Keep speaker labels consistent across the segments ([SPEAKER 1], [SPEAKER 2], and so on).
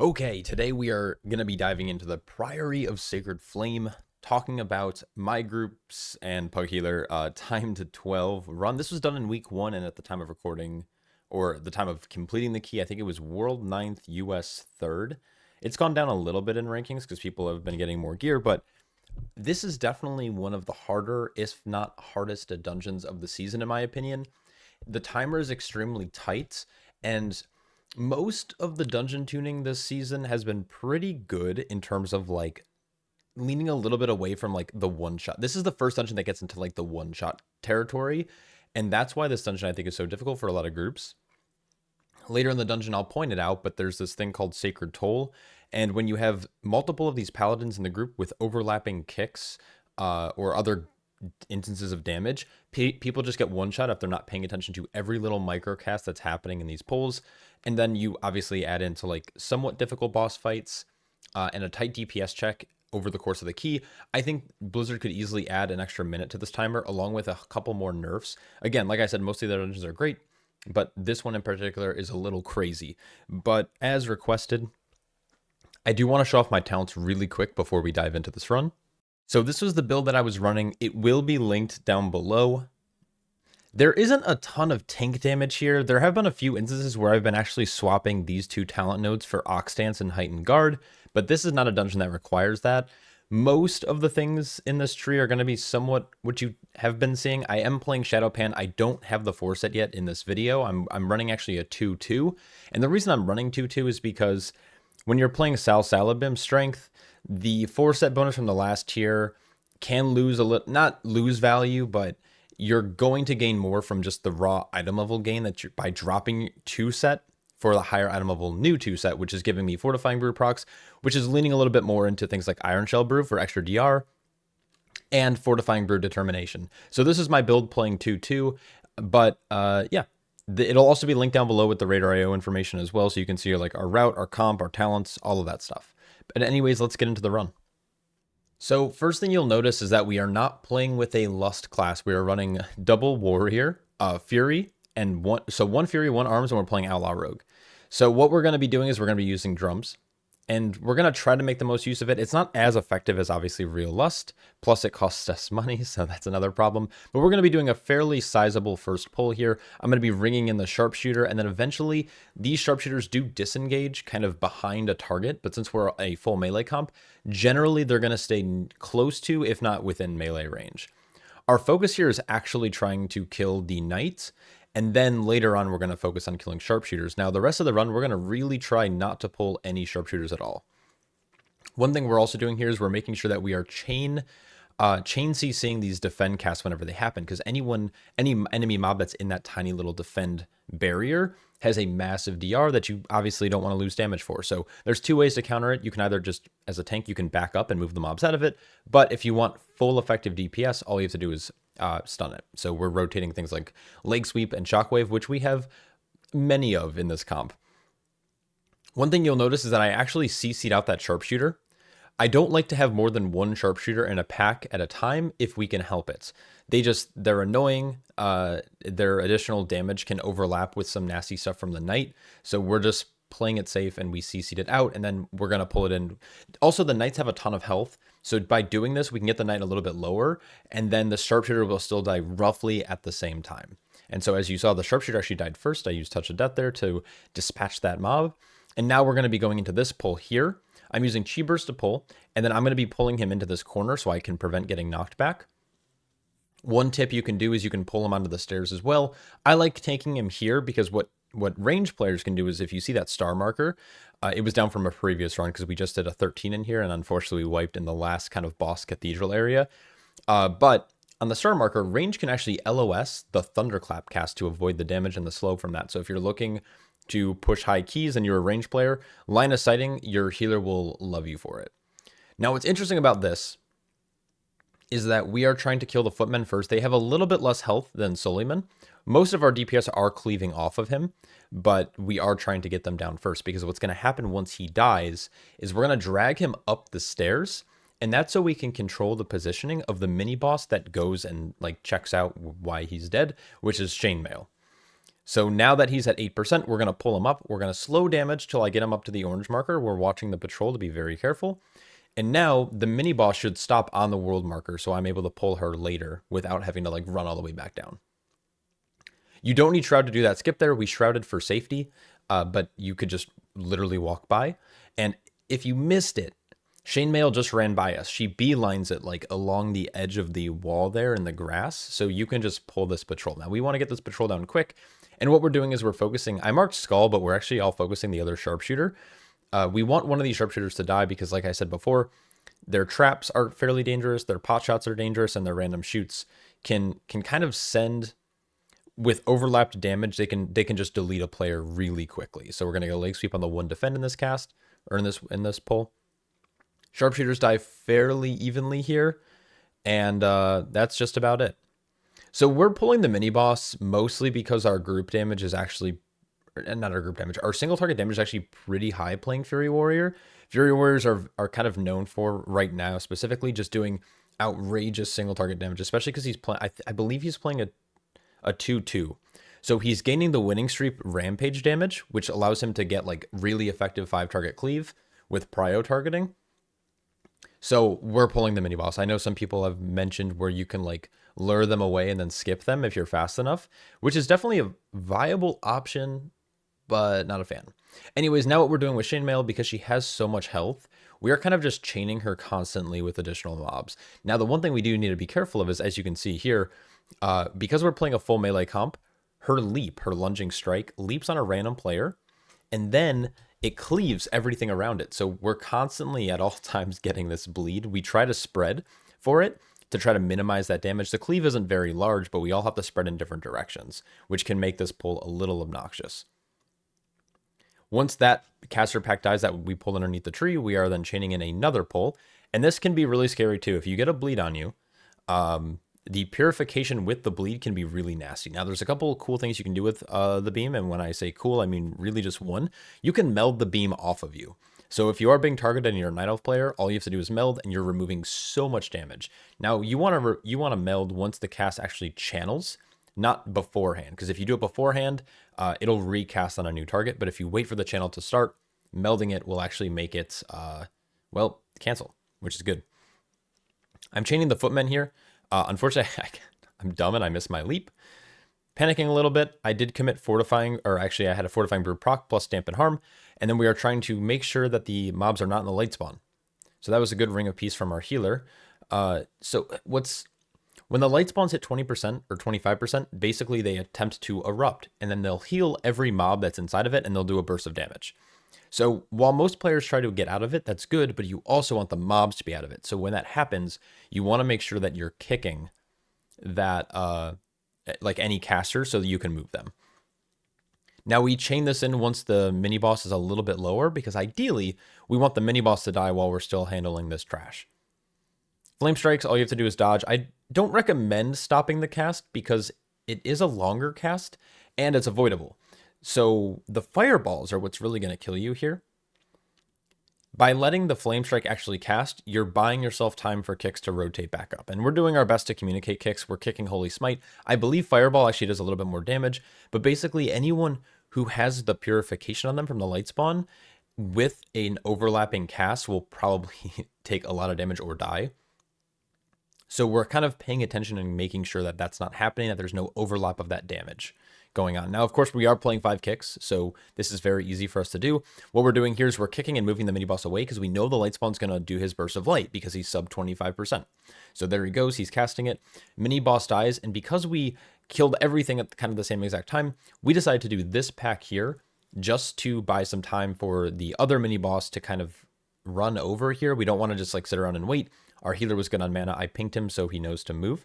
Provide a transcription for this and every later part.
[SPEAKER 1] Okay, today we are going to be diving into the Priory of Sacred Flame, talking about my group's and Pug Healer time to 12 run. This was done in week 1, and at the time of recording, or the time of completing the key, I think it was World 9th, US 3rd. It's gone down a little bit in rankings because people have been getting more gear, but this is definitely one of the harder, if not hardest, dungeons of the season, in my opinion. The timer is extremely tight, and most of the dungeon tuning this season has been pretty good in terms of like leaning a little bit away from like the one shot. This is the first dungeon that gets into like the one shot territory, and that's why this dungeon I think is so difficult for a lot of groups. Later in the dungeon, I'll point it out, but there's this thing called Sacred Toll, and when you have multiple of these paladins in the group with overlapping kicks or other instances of damage, people just get one shot if they're not paying attention to every little microcast that's happening in these pulls. And then you obviously add into like somewhat difficult boss fights and a tight DPS check over the course of the key. I think Blizzard could easily add an extra minute to this timer along with a couple more nerfs. Again, like I said, most of the dungeons are great, but this one in particular is a little crazy. But as requested, I do want to show off my talents really quick before we dive into this run. So this was the build that I was running. It will be linked down below. There isn't a ton of tank damage here. There have been a few instances where I've been actually swapping these two talent nodes for Ox Dance and Heightened Guard, but this is not a dungeon that requires that. Most of the things in this tree are going to be somewhat what you have been seeing. I am playing Shado-pan. I don't have the 4 set yet in this video. I'm running actually a 2-2. And the reason I'm running 2-2 is because when you're playing Sal Salabim Strength, the 4 set bonus from the last tier can lose a little, not lose value, but you're going to gain more from just the raw item level gain that you're by dropping 2 set for the higher item level new 2 set, which is giving me Fortifying Brew procs, which is leaning a little bit more into things like Iron Shell Brew for extra DR and Fortifying Brew Determination. So this is my build playing 2-2, but yeah. It'll also be linked down below with the Radar IO information as well, so you can see like our route, our comp, our talents, all of that stuff. But anyways, let's get into the run. So first thing you'll notice is that we are not playing with a Lust class. We are running double Warrior, Fury, and one Fury, one Arms, and we're playing Outlaw Rogue. So what we're going to be doing is we're going to be using drums, and we're going to try to make the most use of it. It's not as effective as obviously real Lust, plus it costs us money, so that's another problem. But we're going to be doing a fairly sizable first pull here. I'm going to be ringing in the Sharpshooter, and then eventually these Sharpshooters do disengage kind of behind a target, but since we're a full melee comp, generally they're going to stay close to, if not within melee range. Our focus here is actually trying to kill the Knight, and then later on, we're going to focus on killing sharpshooters. Now, the rest of the run, we're going to really try not to pull any sharpshooters at all. One thing we're also doing here is we're making sure that we are chain CCing these defend casts whenever they happen, because any enemy mob that's in that tiny little defend barrier has a massive DR that you obviously don't want to lose damage for. So there's 2 ways to counter it. You can either just, as a tank, you can back up and move the mobs out of it. But if you want full effective DPS, all you have to do is stun it. So we're rotating things like leg sweep and shockwave, which we have many of in this comp. One thing you'll notice is that I actually CC'd out that sharpshooter. I don't like to have more than one sharpshooter in a pack at a time if we can help it. They're annoying. Their additional damage can overlap with some nasty stuff from the Knight. So we're just playing it safe and we CC'd it out, and then we're going to pull it in. Also, the Knights have a ton of health. So by doing this, we can get the Knight a little bit lower, and then the sharpshooter will still die roughly at the same time. And so as you saw, the sharpshooter actually died first. I used Touch of Death there to dispatch that mob. And now we're going to be going into this pull here. I'm using Chi Burst to pull, and then I'm going to be pulling him into this corner so I can prevent getting knocked back. One tip you can do is you can pull him onto the stairs as well. I like taking him here because what range players can do is if you see that star marker, it was down from a previous run because we just did a 13 in here and unfortunately we wiped in the last kind of boss cathedral area. But on the star marker, range can actually LOS the Thunderclap cast to avoid the damage and the slow from that. So if you're looking to push high keys and you're a range player, line of sighting, your healer will love you for it. Now, what's interesting about this is that we are trying to kill the footmen first. They have a little bit less health than Suleiman. Most of our DPS are cleaving off of him, but we are trying to get them down first because what's going to happen once he dies is we're going to drag him up the stairs, and that's so we can control the positioning of the mini boss that goes and like checks out why he's dead, which is Chainmail. So now that he's at 8%, we're going to pull him up. We're going to slow damage till I get him up to the orange marker. We're watching the patrol to be very careful. And now the mini boss should stop on the world marker, so I'm able to pull her later without having to like run all the way back down. You don't need Shroud to do that skip there. We shrouded for safety, but you could just literally walk by. And if you missed it, Shane Mail just ran by us. She beelines it like along the edge of the wall there in the grass, so you can just pull this patrol. Now we want to get this patrol down quick, and what we're doing is we're focusing. I marked Skull, but we're actually all focusing the other sharpshooter. We want one of these sharpshooters to die because, like I said before, their traps are fairly dangerous, their pot shots are dangerous, and their random shoots can kind of send, with overlapped damage, they can just delete a player really quickly. So we're gonna go leg sweep on the one defend in this cast, or in this pull. Sharpshooters die fairly evenly here, and that's just about it. So we're pulling the mini boss mostly because our group damage is actually, not our group damage, our single target damage is actually pretty high playing Fury Warrior. Fury Warriors are kind of known for right now specifically just doing outrageous single target damage, especially because he's playing, I believe he's playing a 2-2. So he's gaining the winning streak rampage damage, which allows him to get like really effective 5-target cleave with prio targeting. So we're pulling the mini boss. I know some people have mentioned where you can like lure them away and then skip them if you're fast enough, which is definitely a viable option, but not a fan. Anyways, now what we're doing with Shane Mail, because she has so much health, we are kind of just chaining her constantly with additional mobs. Now, the one thing we do need to be careful of is, as you can see here, because we're playing a full melee comp, her leap, her lunging strike, leaps on a random player, and then it cleaves everything around it. So we're constantly at all times getting this bleed. We try to spread for it to try to minimize that damage. The cleave isn't very large, but we all have to spread in different directions, which can make this pull a little obnoxious. Once that caster pack dies that we pulled underneath the tree, we are then chaining in another pull. And this can be really scary too. If you get a bleed on you, the purification with the bleed can be really nasty. Now, there's a couple of cool things you can do with the beam. And when I say cool, I mean really just one. You can meld the beam off of you. So if you are being targeted and you're a Night Elf player, all you have to do is meld and you're removing so much damage. Now, you want to meld once the cast actually channels, not beforehand. Because if you do it beforehand, it'll recast on a new target. But if you wait for the channel to start, melding it will actually make it, well, cancel, which is good. I'm chaining the footmen here. Unfortunately, I'm dumb and I missed my leap. Panicking a little bit, I did commit fortifying, or actually I had a fortifying brew proc plus stamp and harm, and then we are trying to make sure that the mobs are not in the light spawn. So that was a good ring of peace from our healer. When the light spawns hit 20% or 25%, basically they attempt to erupt, and then they'll heal every mob that's inside of it, and they'll do a burst of damage. So while most players try to get out of it, that's good, but you also want the mobs to be out of it. So when that happens, you want to make sure that you're kicking that, like any caster, so that you can move them. Now we chain this in once the mini boss is a little bit lower, because ideally we want the mini boss to die while we're still handling this trash. Flame strikes, all you have to do is dodge. I don't recommend stopping the cast because it is a longer cast and it's avoidable. So the fireballs are what's really going to kill you here. By letting the flame strike actually cast, you're buying yourself time for kicks to rotate back up. And we're doing our best to communicate kicks. We're kicking Holy Smite. I believe Fireball actually does a little bit more damage, but basically anyone who has the purification on them from the light spawn with an overlapping cast will probably take a lot of damage or die. So we're kind of paying attention and making sure that that's not happening, that there's no overlap of that damage going on. Now, of course, we are playing 5 kicks, so this is very easy for us to do. What we're doing here is we're kicking and moving the mini boss away because we know the light spawn's going to do his burst of light because he's sub 25%. So there he goes, he's casting it. Mini boss dies, and because we killed everything at kind of the same exact time, we decided to do this pack here just to buy some time for the other mini boss to kind of run over here. We don't want to just like sit around and wait. Our healer was good on mana. I pinged him so he knows to move.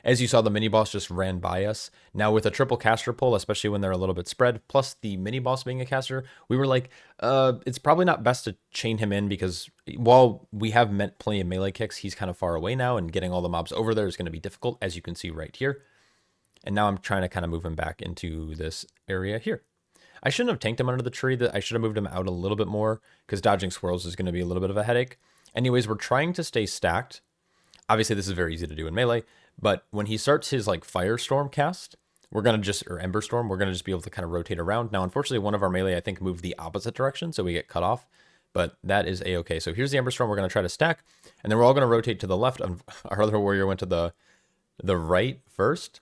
[SPEAKER 1] As you saw, the mini boss just ran by us. Now with a triple caster pull, especially when they're a little bit spread, plus the mini boss being a caster, we were like, it's probably not best to chain him in because while we have plenty of melee kicks, he's kind of far away now and getting all the mobs over there is going to be difficult, as you can see right here. And now I'm trying to kind of move him back into this area here. I shouldn't have tanked him under the tree. I should have moved him out a little bit more because dodging swirls is going to be a little bit of a headache. Anyways, we're trying to stay stacked. Obviously, this is very easy to do in melee, but when he starts his like firestorm cast, we're going to just, or Ember Storm, we're going to just be able to kind of rotate around. Now, unfortunately, one of our melee, I think, moved the opposite direction, so we get cut off, but that is a-okay. So here's the Ember Storm we're going to try to stack, and then we're all going to rotate to the left. Our other warrior went to the right first,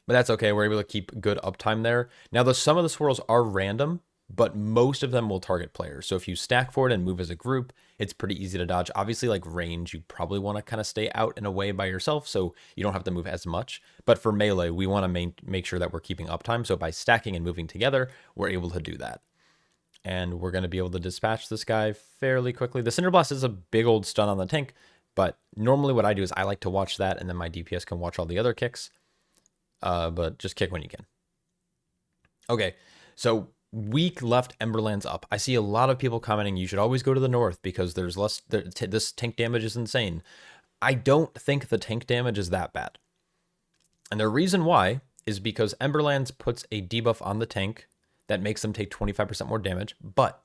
[SPEAKER 1] but that's okay. We're able to keep good uptime there. Now, some of the swirls are random, but most of them will target players. So if you stack for it and move as a group, it's pretty easy to dodge. Obviously, like range, you probably want to kind of stay out and away by yourself, so you don't have to move as much. But for melee, we want to make sure that we're keeping uptime. So by stacking and moving together, we're able to do that. And we're going to be able to dispatch this guy fairly quickly. The Cinder Blast is a big old stun on the tank, but normally what I do is I like to watch that, and then my DPS can watch all the other kicks. But just kick when you can. Okay, so weak left Emberlands up. I see a lot of people commenting you should always go to the north because there's less, this tank damage is insane. I don't think the tank damage is that bad. And the reason why is because Emberlands puts a debuff on the tank that makes them take 25% more damage, but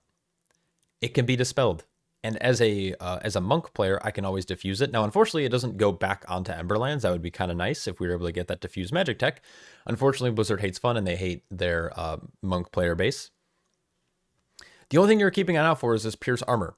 [SPEAKER 1] it can be dispelled. And as a monk player, I can always diffuse it. Now, unfortunately, it doesn't go back onto Emberlands. That would be kind of nice if we were able to get that diffuse magic tech. Unfortunately, Blizzard hates fun and they hate their monk player base. The only thing you're keeping an eye out for is this Pierce Armor.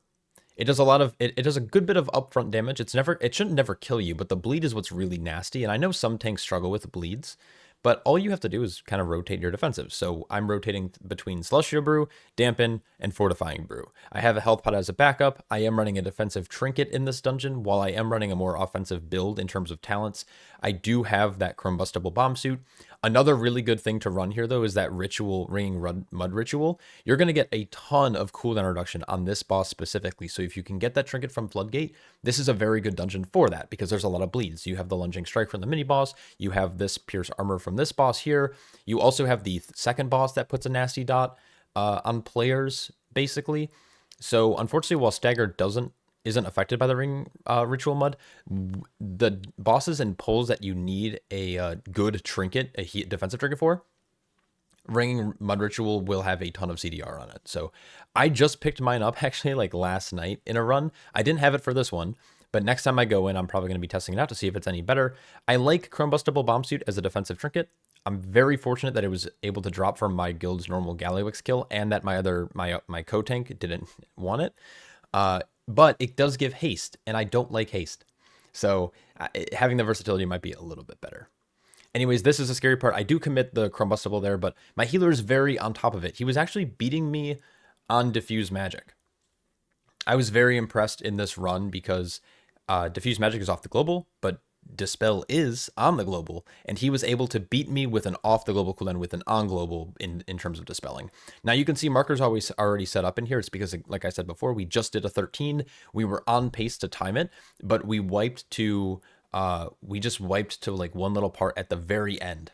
[SPEAKER 1] It does a lot of it does a good bit of upfront damage. It shouldn't never kill you, but the bleed is what's really nasty. And I know some tanks struggle with bleeds, but all you have to do is kind of rotate your defensive. So I'm rotating between Celestial Brew, Dampen, and Fortifying Brew. I have a health pot as a backup. I am running a defensive trinket in this dungeon, while I am running a more offensive build in terms of talents. I do have that Combustible Bomb Suit. Another really good thing to run here, though, is that ritual, Ringing Mud ritual. You're going to get a ton of cooldown reduction on this boss specifically. So if you can get that trinket from Floodgate, this is a very good dungeon for that, because there's a lot of bleeds. You have the Lunging Strike from the mini boss. You have this Pierce Armor from this boss here. You also have the second boss that puts a nasty dot on players, basically. So unfortunately, while Stagger isn't affected by the ritual mud, the bosses and pulls that you need a good trinket, a defensive trinket for, Ringing Mud Ritual will have a ton of CDR on it. So I just picked mine up actually like last night in a run. I didn't have it for this one, but next time I go in, I'm probably going to be testing it out to see if it's any better. I like Combustible Bomb Suit as a defensive trinket. I'm very fortunate that it was able to drop from my guild's normal Gallywix kill, and that my co-tank didn't want it. But it does give haste, and I don't like haste. So having the versatility might be a little bit better. Anyways, this is the scary part. I do commit the Combustible there, but my healer is very on top of it. He was actually beating me on Diffuse Magic. I was very impressed in this run because Diffuse Magic is off the global, but Dispel is on the global, and he was able to beat me with an off the global cooldown with an on global in terms of dispelling. Now you can see markers always already set up in here. It's because, like I said before, we just did a 13. We were on pace to time it, but we just wiped to like one little part at the very end,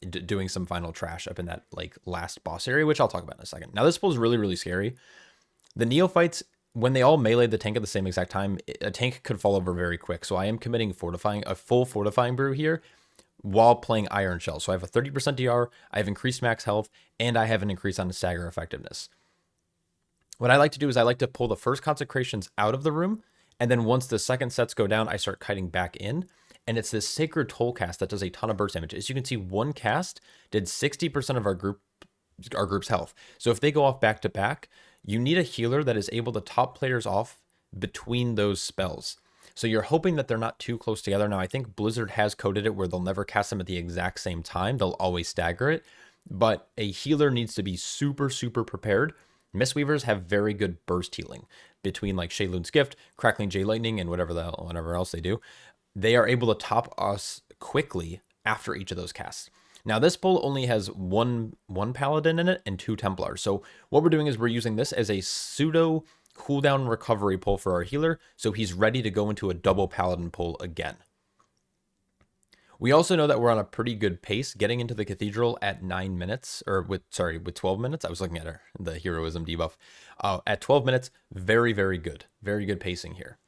[SPEAKER 1] doing some final trash up in that like last boss area, which I'll talk about in a second. Now this pull is really, really scary. The Neophytes, when they all melee the tank at the same exact time, a tank could fall over very quick. So I am committing a full Fortifying Brew here while playing Iron Shell. So I have a 30% DR, I have increased max health, and I have an increase on the stagger effectiveness. What I like to do is I like to pull the first consecrations out of the room, and then once the second sets go down, I start kiting back in. And it's this Sacred Toll cast that does a ton of burst damage. As you can see, one cast did 60% of our group's health. So if they go off back to back, you need a healer that is able to top players off between those spells. So you're hoping that they're not too close together. Now, I think Blizzard has coded it where they'll never cast them at the exact same time. They'll always stagger it. But a healer needs to be super, super prepared. Mistweavers have very good burst healing between like Shayloon's Gift, Crackling Jay Lightning, and whatever else they do. They are able to top us quickly after each of those casts. Now, this pull only has one Paladin in it and 2 Templars. So what we're doing is we're using this as a pseudo cooldown recovery pull for our healer, so he's ready to go into a double Paladin pull again. We also know that we're on a pretty good pace, getting into the Cathedral at 9 minutes, or with 12 minutes. I was looking at the heroism debuff. At 12 minutes, very, very good. Very good pacing here.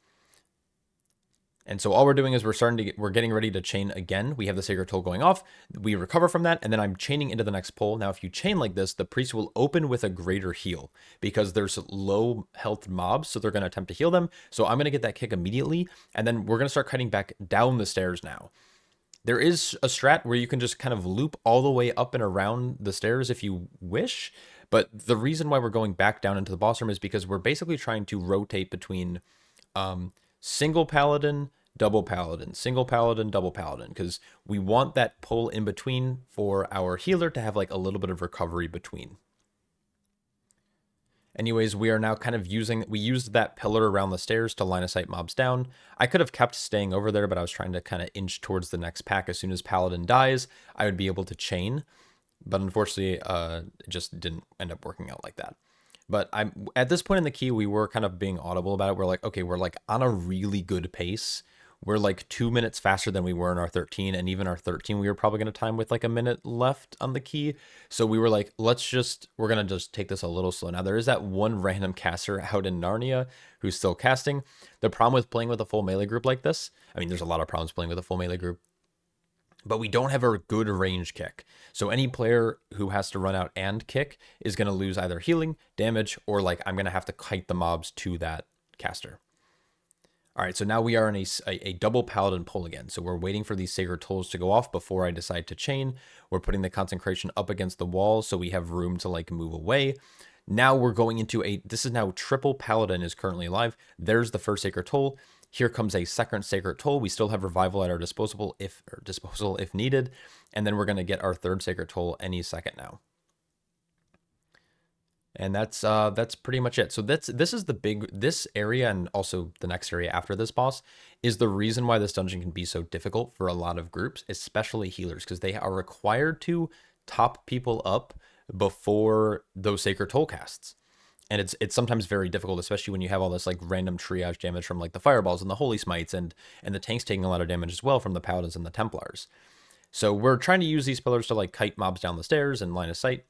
[SPEAKER 1] And so all we're doing is we're getting ready to chain again. We have the Sacred Toll going off. We recover from that, and then I'm chaining into the next pull. Now, if you chain like this, the priest will open with a greater heal because there's low health mobs, so they're going to attempt to heal them. So I'm going to get that kick immediately, and then we're going to start cutting back down the stairs now. There is a strat where you can just kind of loop all the way up and around the stairs if you wish. But the reason why we're going back down into the boss room is because we're basically trying to rotate between single paladin, double paladin, single paladin, double paladin, because we want that pull in between for our healer to have like a little bit of recovery between. Anyways, we are now kind of we used that pillar around the stairs to line of sight mobs down. I could have kept staying over there, but I was trying to kind of inch towards the next pack. As soon as Paladin dies, I would be able to chain. But unfortunately, it just didn't end up working out like that. But at this point in the key, we were kind of being audible about it. We're like, okay, we're like on a really good pace. We're like 2 minutes faster than we were in our 13, and even our 13 we were probably going to time with like a minute left on the key. So we were like, we're going to just take this a little slow. Now there is that one random caster out in Narnia who's still casting. The problem with playing with a full melee group like this, I mean, there's a lot of problems playing with a full melee group, but we don't have a good range kick. So any player who has to run out and kick is going to lose either healing, damage, or like I'm going to have to kite the mobs to that caster. All right, so now we are in a double paladin pull again. So we're waiting for these sacred tolls to go off before I decide to chain. We're putting the consecration up against the wall so we have room to like move away. Now we're going into this is now triple paladin is currently alive. There's the first sacred toll. Here comes a second sacred toll. We still have revival at our disposal if needed. And then we're going to get our third sacred toll any second now. And that's pretty much it. So this is this area, and also the next area after this boss is the reason why this dungeon can be so difficult for a lot of groups, especially healers, because they are required to top people up before those sacred toll casts. And it's sometimes very difficult, especially when you have all this like random triage damage from like the fireballs and the holy smites, and the tanks taking a lot of damage as well from the paladins and the templars. So we're trying to use these pillars to like kite mobs down the stairs and line of sight.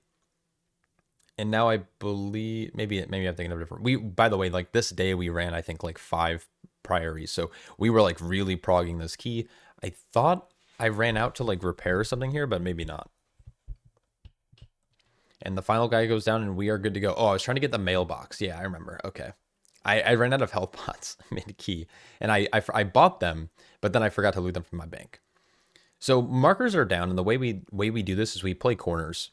[SPEAKER 1] And now I believe maybe I'm thinking of different. By the way, like this day we ran I think like 5 priories, so we were like really progging this key. I thought I ran out to like repair something here, but maybe not. And the final guy goes down, and we are good to go. Oh, I was trying to get the mailbox. Yeah, I remember. Okay, I ran out of health pots. I made a key, and I bought them, but then I forgot to loot them from my bank. So markers are down, and the way we do this is we play corners.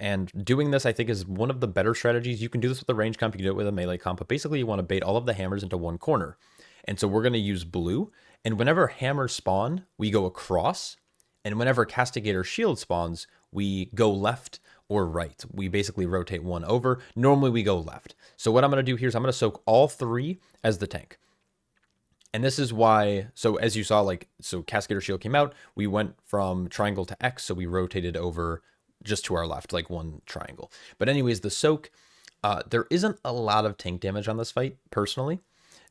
[SPEAKER 1] And doing this, I think, is one of the better strategies. You can do this with a range comp, you can do it with a melee comp, but basically you want to bait all of the hammers into one corner. And so we're going to use blue, and whenever hammers spawn, we go across, and whenever castigator shield spawns, we go left or right. We basically rotate one over. Normally we go left. So what I'm going to do here is I'm going to soak all 3 as the tank. And this is why, so as you saw, like, so castigator shield came out, we went from triangle to X, so we rotated over just to our left, like one triangle. But anyways, the soak, there isn't a lot of tank damage on this fight, personally.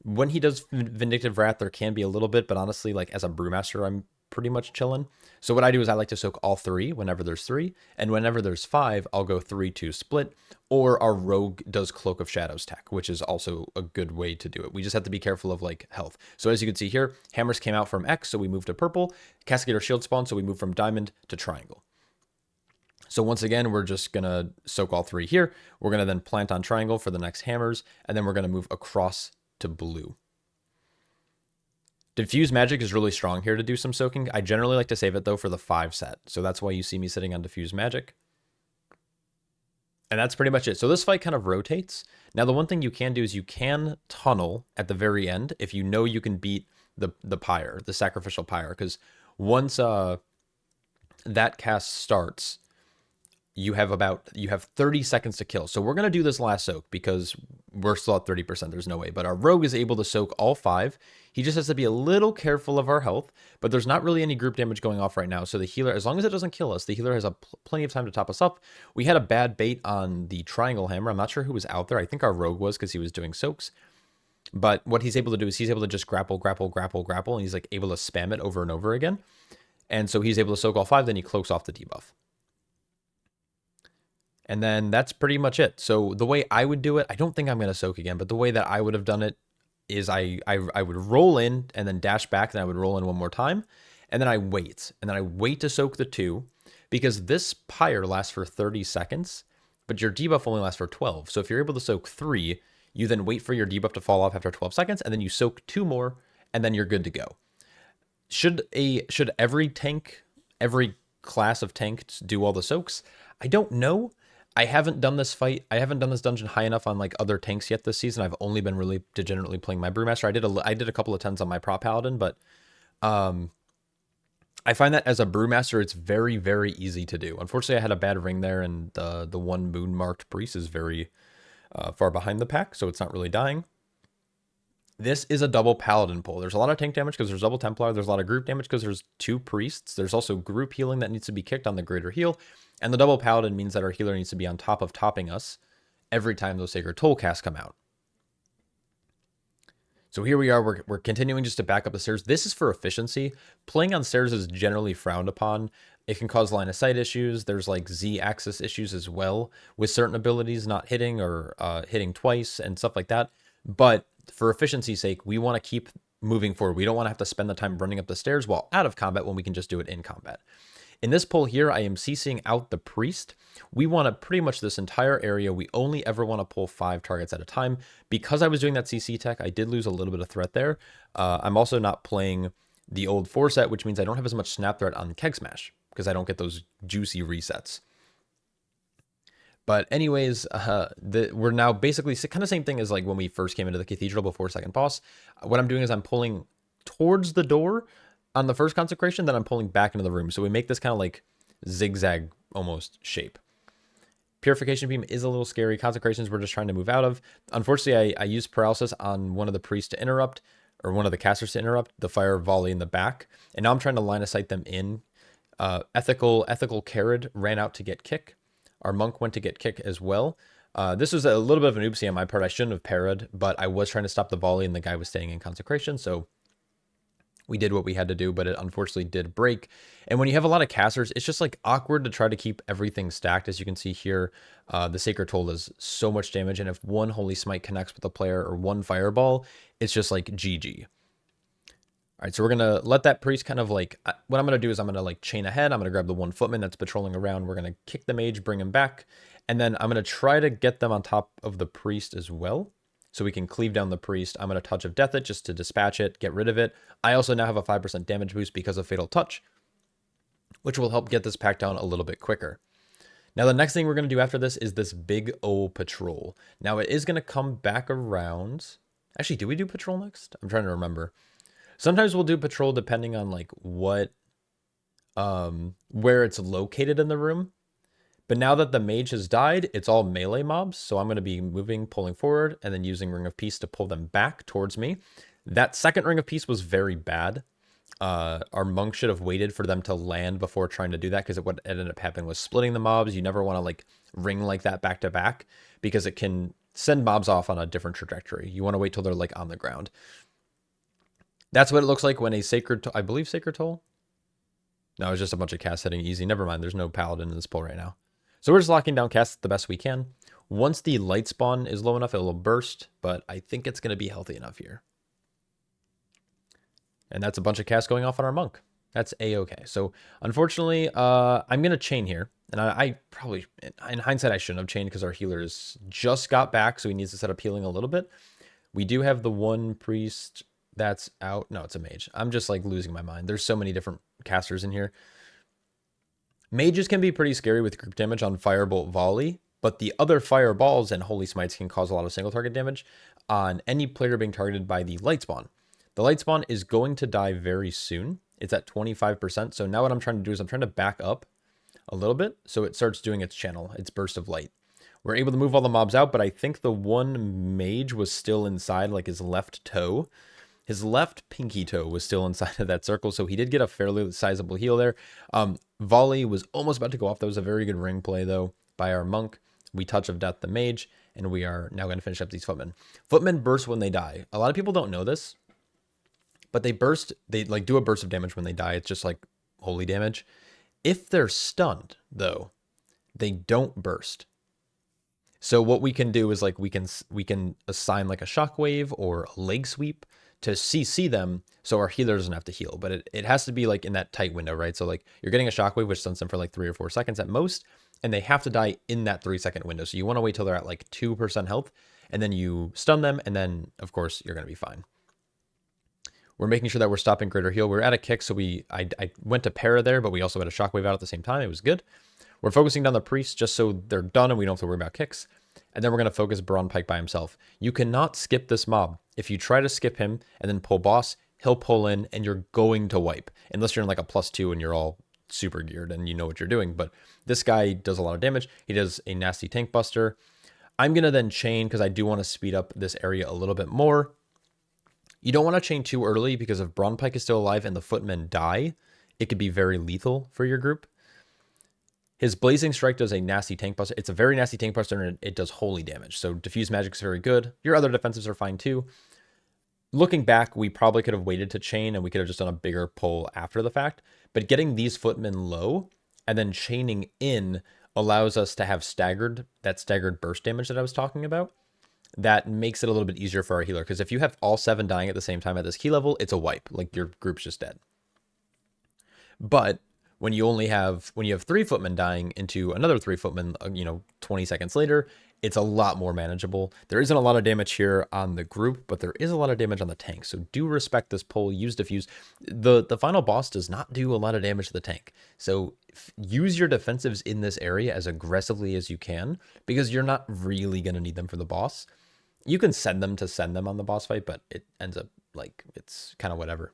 [SPEAKER 1] When he does Vindictive Wrath, there can be a little bit, but honestly, like as a Brewmaster, I'm pretty much chilling. So what I do is I like to soak all 3 whenever there's 3, and whenever there's 5, I'll go 3-2 split, or our rogue does Cloak of Shadows tech, which is also a good way to do it. We just have to be careful of like health. So as you can see here, hammers came out from X, so we moved to purple. Castigator shield spawn, so we moved from diamond to triangle. So once again, we're just going to soak all 3 here. We're going to then plant on triangle for the next hammers, and then we're going to move across to blue. Diffuse magic is really strong here to do some soaking. I generally like to save it though for the 5 set. So that's why you see me sitting on diffuse magic. And that's pretty much it. So this fight kind of rotates. Now the one thing you can do is you can tunnel at the very end if you know you can beat the pyre, the sacrificial pyre, because once that cast starts, you have 30 seconds to kill. So we're going to do this last soak because we're still at 30%. There's no way. But our rogue is able to soak all 5. He just has to be a little careful of our health. But there's not really any group damage going off right now. So the healer, as long as it doesn't kill us, the healer has plenty of time to top us up. We had a bad bait on the triangle hammer. I'm not sure who was out there. I think our rogue was because he was doing soaks. But what he's able to do is he's able to just grapple. And he's like able to spam it over and over again. And so he's able to soak all 5. Then he cloaks off the debuff. And then that's pretty much it. So the way I would do it, I don't think I'm going to soak again, but the way that I would have done it is I would roll in and then dash back, then I would roll in one more time, and then I wait. And then I wait to soak the 2, because this pyre lasts for 30 seconds, but your debuff only lasts for 12. So if you're able to soak 3, you then wait for your debuff to fall off after 12 seconds, and then you soak 2 more, and then you're good to go. Should every tank, every class of tanks do all the soaks? I don't know. I haven't done this fight. I haven't done this dungeon high enough on like other tanks yet this season. I've only been really degenerately playing my Brewmaster. I did a couple of tens on my Prop Paladin, but I find that as a Brewmaster, it's very, very easy to do. Unfortunately, I had a bad ring there, and the one moon marked priest is very far behind the pack, so it's not really dying. This is a double paladin pull. There's a lot of tank damage because there's double Templar. There's a lot of group damage because there's 2 priests. There's also group healing that needs to be kicked on the greater heal. And the double paladin means that our healer needs to be on top of topping us every time those Sacred Toll casts come out. So here we are. We're continuing just to back up the stairs. This is for efficiency. Playing on stairs is generally frowned upon. It can cause line of sight issues. There's like Z-axis issues as well with certain abilities not hitting or hitting twice and stuff like that. But for efficiency's sake, we want to keep moving forward. We don't want to have to spend the time running up the stairs while out of combat when we can just do it in combat. In this pull here, I am CCing out the priest. We want to pretty much this entire area. We only ever want to pull 5 targets at a time. Because I was doing that CC tech, I did lose a little bit of threat there. I'm also not playing the old 4 set, which means I don't have as much snap threat on Keg Smash because I don't get those juicy resets. But anyways, we're now basically kind of same thing as like when we first came into the cathedral before second boss. What I'm doing is I'm pulling towards the door on the first consecration, then I'm pulling back into the room. So we make this kind of like zigzag almost shape. Purification Beam is a little scary. Consecrations we're just trying to move out of. Unfortunately, I used paralysis on one of the priests to interrupt, or one of the casters to interrupt the fire volley in the back. And now I'm trying to line of sight them in. Ethical Carrot ran out to get kick. Our monk went to get kick as well. This was a little bit of an oopsie on my part. I shouldn't have parried, but I was trying to stop the volley and the guy was staying in consecration. So we did what we had to do, but it unfortunately did break. And when you have a lot of casters, it's just like awkward to try to keep everything stacked. As you can see here, the Sacred Toll does so much damage. And if one Holy Smite connects with a player or one Fireball, it's just like GG. All right, so we're going to let that priest kind of like, what I'm going to do is I'm going to like chain ahead. I'm going to grab the one footman that's patrolling around. We're going to kick the mage, bring him back. And then I'm going to try to get them on top of the priest as well. So we can cleave down the priest. I'm going to Touch of Death it just to dispatch it, get rid of it. I also now have a 5% damage boost because of Fatal Touch, which will help get this pack down a little bit quicker. Now, the next thing we're going to do after this is this big O patrol. Now, it is going to come back around. Actually, do we do patrol next? I'm trying to remember. Sometimes we'll do patrol depending on like what, where it's located in the room. But now that the mage has died, it's all melee mobs. So I'm going to be moving, pulling forward, and then using Ring of Peace to pull them back towards me. That second Ring of Peace was very bad. Our monk should have waited for them to land before trying to do that, because what ended up happening was splitting the mobs. You never want to like ring like that back to back, because it can send mobs off on a different trajectory. You want to wait till they're like on the ground. That's what it looks like when a Sacred Toll, I believe Sacred Toll? No, it's just a bunch of casts hitting easy. Never mind, there's no Paladin in this pull right now. So we're just locking down casts the best we can. Once the light spawn is low enough, it will burst, but I think it's going to be healthy enough here. And that's a bunch of casts going off on our monk. That's a-okay. So unfortunately, I'm going to chain here. And I probably, in hindsight, I shouldn't have chained because our healers just got back, so he needs to set up healing a little bit. We do have the one priest that's out. No, it's a mage. I'm just like losing my mind. There's so many different casters in here. Mages can be pretty scary with group damage on Firebolt Volley, but the other Fireballs and Holy Smites can cause a lot of single target damage on any player being targeted by the Light Spawn. The Light Spawn is going to die very soon. It's at 25%. So now what I'm trying to do is I'm trying to back up a little bit so it starts doing its channel, its burst of light. We're able to move all the mobs out, but I think the one mage was still inside, like his left toe. His left pinky toe was still inside of that circle, so he did get a fairly sizable heal there. Volley was almost about to go off. That was a very good ring play, though, by our monk. We Touch of Death the mage, and we are now going to finish up these footmen. Footmen burst when they die. A lot of people don't know this, but they burst. They like do a burst of damage when they die. It's just like holy damage. If they're stunned, though, they don't burst. So what we can do is like we can assign like a shockwave or a leg sweep to CC them so our healer doesn't have to heal. But it has to be like in that tight window, right? So like you're getting a shockwave, which stuns them for like 3 or 4 seconds at most, and they have to die in that 3-second window. So you want to wait till they're at like 2% health, and then you stun them, and then of course you're going to be fine. We're making sure that we're stopping greater heal. We're at a kick, so I went to para there, but we also had a shockwave out at the same time. It was good. We're focusing down the priest just so they're done and we don't have to worry about kicks. And then we're going to focus Braun Pike by himself. You cannot skip this mob. If you try to skip him and then pull boss, he'll pull in and you're going to wipe. Unless you're in like a +2 and you're all super geared and you know what you're doing. But this guy does a lot of damage. He does a nasty tank buster. I'm going to then chain because I do want to speed up this area a little bit more. You don't want to chain too early because if Braun Pike is still alive and the footmen die, it could be very lethal for your group. His Blazing Strike does a nasty tank buster. It's a very nasty tank buster and it does holy damage. So Diffuse Magic is very good. Your other defensives are fine too. Looking back, we probably could have waited to chain and we could have just done a bigger pull after the fact. But getting these footmen low and then chaining in allows us to have that staggered burst damage that I was talking about. That makes it a little bit easier for our healer. Because if you have all 7 dying at the same time at this key level, it's a wipe. Like your group's just dead. But when you have 3 footmen dying into another 3 footmen, 20 seconds later, it's a lot more manageable. There isn't a lot of damage here on the group, but there is a lot of damage on the tank. So do respect this pull, use Diffuse. The final boss does not do a lot of damage to the tank. So use your defensives in this area as aggressively as you can, because you're not really going to need them for the boss. You can send them on the boss fight, but it ends up like it's kind of whatever.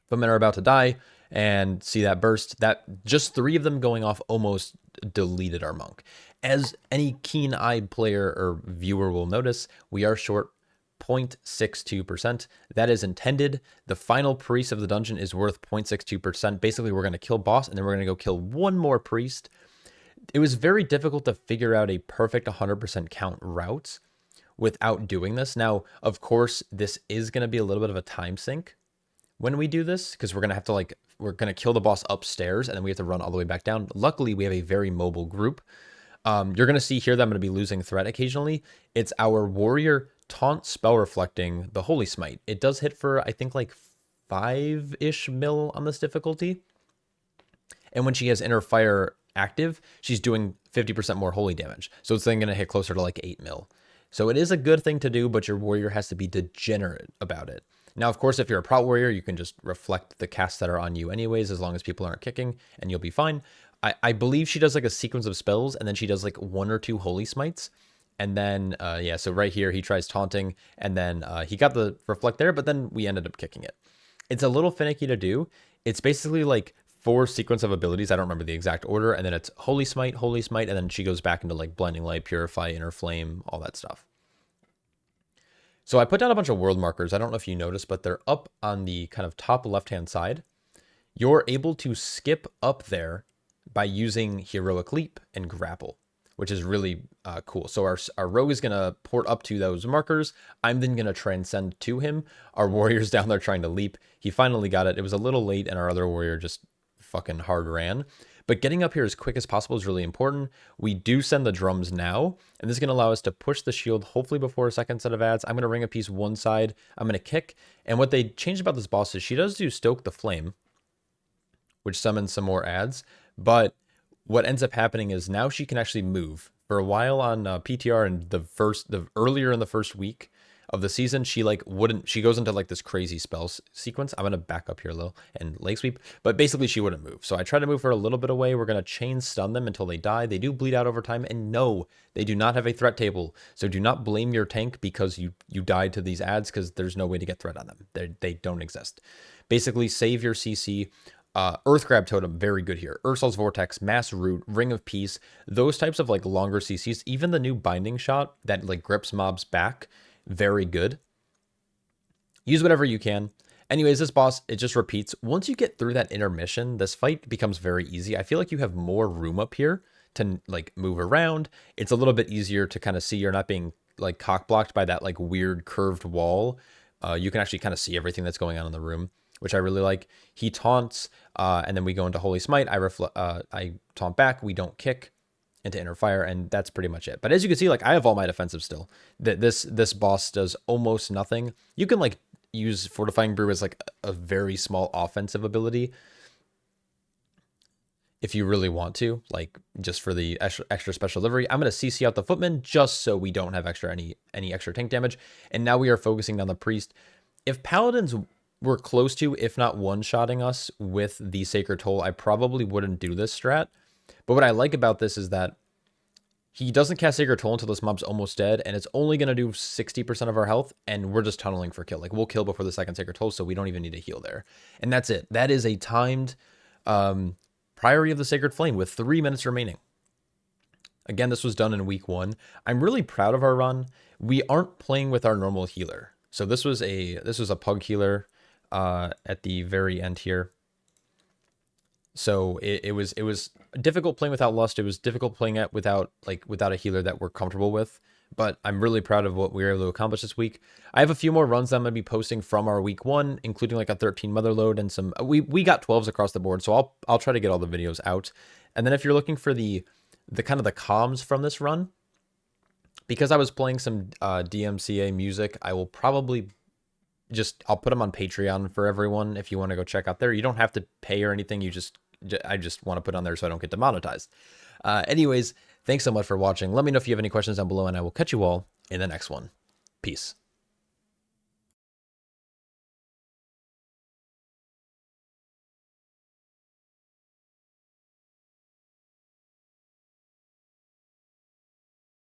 [SPEAKER 1] Footmen are about to die, and see that burst. That just 3 of them going off almost deleted our monk. As any keen-eyed player or viewer will notice, we are short 0.62%. That is intended. The final priest of the dungeon is worth 0.62%. Basically, we're going to kill boss, and then we're going to go kill 1 more priest. It was very difficult to figure out a perfect 100% count route without doing this. Now, of course, this is going to be a little bit of a time sink when we do this, because we're going to have to we're going to kill the boss upstairs and then we have to run all the way back down. Luckily, we have a very mobile group. You're going to see here that I'm going to be losing threat occasionally. It's our warrior taunt spell reflecting the Holy Smite. It does hit for, I think, like 5-ish mil on this difficulty. And when she has inner fire active, she's doing 50% more holy damage. So it's then going to hit closer to like 8 mil. So it is a good thing to do, but your warrior has to be degenerate about it. Now, of course, if you're a Prout Warrior, you can just reflect the casts that are on you anyways, as long as people aren't kicking, and you'll be fine. I believe she does like a sequence of spells, and then she does like 1 or 2 Holy Smites. And then, so right here, he tries taunting, and then he got the reflect there, but then we ended up kicking it. It's a little finicky to do. It's basically like 4 sequence of abilities. I don't remember the exact order. And then it's Holy Smite, and then she goes back into like Blinding Light, Purify, Inner Flame, all that stuff. So I put down a bunch of world markers. I don't know if you noticed, but they're up on the kind of top left-hand side. You're able to skip up there by using Heroic Leap and Grapple, which is really cool. So our rogue is going to port up to those markers. I'm then going to transcend to him. Our warrior's down there trying to leap. He finally got it. It was a little late, and our other warrior just fucking hard ran. But getting up here as quick as possible is really important. We do send the drums now, and this is going to allow us to push the shield, hopefully before a second set of ads. I'm going to ring a piece one side. I'm going to kick. And what they changed about this boss is she does do Stoke the Flame, which summons some more ads. But what ends up happening is now she can actually move. For a while on PTR and earlier in the first week of the season, she goes into like this crazy spells sequence. I'm going to back up here a little and leg sweep, but basically she wouldn't move. So I try to move her a little bit away. We're going to chain stun them until they die. They do bleed out over time, and no, they do not have a threat table. So do not blame your tank because you died to these ads, because there's no way to get threat on them. They don't exist. Basically save your CC. Earth Grab Totem, very good here. Ursul's Vortex, Mass Root, Ring of Peace, those types of like longer CCs. Even the new Binding Shot that like grips mobs back, very good. Use whatever you can. Anyways, this boss, it just repeats. Once you get through that intermission, this fight becomes very easy. I feel like you have more room up here to like move around. It's a little bit easier to kind of see you're not being like cock blocked by that like weird curved wall. You can actually kind of see everything that's going on in the room, which I really like. He taunts, and then we go into Holy Smite. I taunt back. We don't kick into Inner Fire, and that's pretty much it. But as you can see, like I have all my defensive still. This boss does almost nothing. You can like use Fortifying Brew as like a very small offensive ability if you really want to, like just for the extra special delivery. I'm going to CC out the Footman just so we don't have any extra tank damage. And now we are focusing on the Priest. if paladins were close to, if not one-shotting us with the Sacred Toll, I probably wouldn't do this strat. But what I like about this is that he doesn't cast Sacred Toll until this mob's almost dead, and it's only going to do 60% of our health, and we're just tunneling for kill. Like, we'll kill before the second Sacred Toll, so we don't even need to heal there. And that's it. That is a timed Priory of the Sacred Flame with 3 minutes remaining. Again, this was done in week 1. I'm really proud of our run. We aren't playing with our normal healer. So this was a pug healer at the very end here. So it was difficult playing without Lust. It was difficult playing it without a healer that we're comfortable with. But I'm really proud of what we were able to accomplish this week. I have a few more runs that I'm gonna be posting from our week 1, including like a 13 mother load and some. We got 12s across the board, so I'll try to get all the videos out. And then if you're looking for the kind of the comms from this run, because I was playing some DMCA music, I will probably I'll put them on Patreon for everyone if you want to go check out there. You don't have to pay or anything. I just want to put on there so I don't get demonetized. Anyways, thanks so much for watching. Let me know if you have any questions down below, and I will catch you all in the next one. Peace.